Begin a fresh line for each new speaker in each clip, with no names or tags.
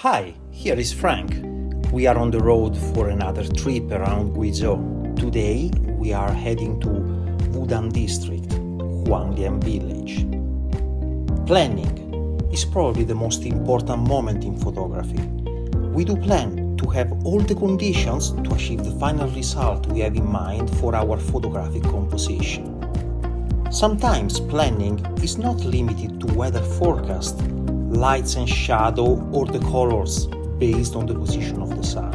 Hi, here is Frank. We are on the road for another trip around Guizhou. Today we are heading to Wudang district, Huanglian Village. Planning is probably the most important moment in photography. We do plan to have all the conditions to achieve the final result we have in mind for our photographic composition. Sometimes planning is not limited to weather forecast, lights and shadow, or the colors based on the position of the sun.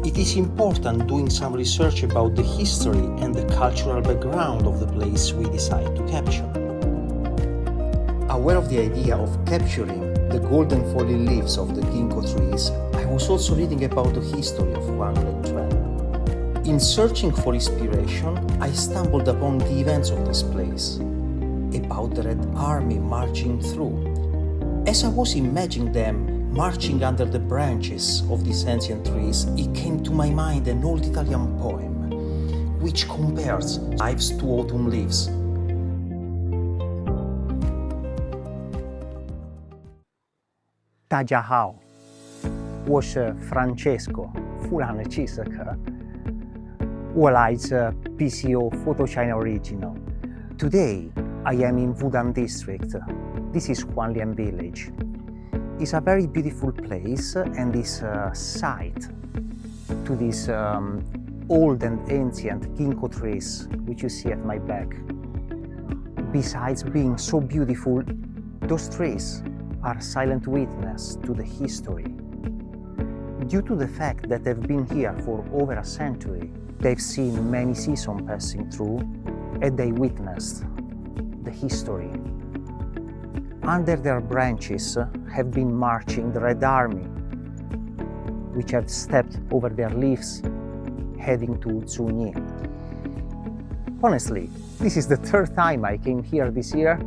It is important doing some research about the history and the cultural background of the place we decide to capture. Aware of the idea of capturing the golden falling leaves of the ginkgo trees, I was also reading about the history of Huanglian Village. In searching for inspiration, I stumbled upon the events of this place, about the Red Army marching through. As I was imagining them marching under the branches of these ancient trees, it came to my mind an old Italian poem, which compares lives to autumn leaves.
大家好，我是 Francesco，富兰的气色客。我来自 PCO Photo China Original. Today, I am in Wudang district. This is Huanglian Village. It's a very beautiful place and is a site to these old and ancient ginkgo trees which you see at my back. Besides being so beautiful, those trees are a silent witness to the history. Due to the fact that they've been here for over a century, they've seen many seasons passing through and they witnessed the history. Under their branches have been marching the Red Army, which have stepped over their leaves, heading to Zunyi. Honestly, this is the third time I came here this year.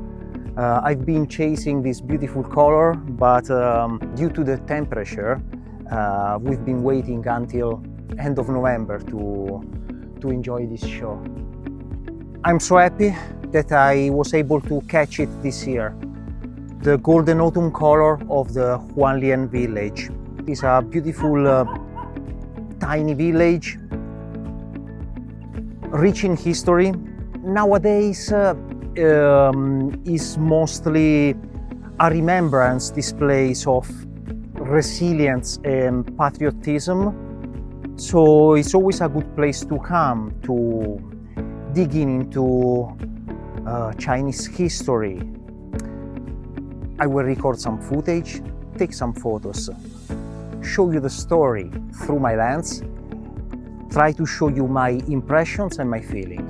I've been chasing this beautiful color, but due to the temperature, we've been waiting until end of November to enjoy this show. I'm so happy that I was able to catch it this year. The golden autumn color of the Huanglian Village. It's a beautiful tiny village, rich in history. Nowadays is mostly a remembrance displays of resilience and patriotism. So it's always a good place to come to dig into Chinese history. I will record some footage, take some photos, show you the story through my lens, try to show you my impressions and my feeling.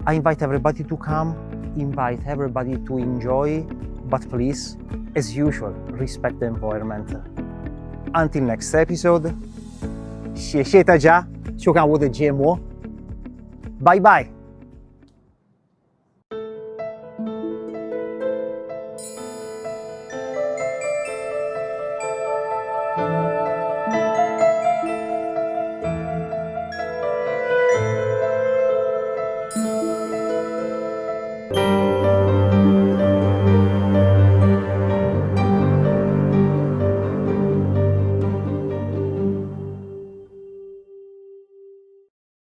I invite everybody to come, invite everybody to enjoy, but please, as usual, respect the environment. Until next episode, 谢谢大家收看我的节目，拜拜。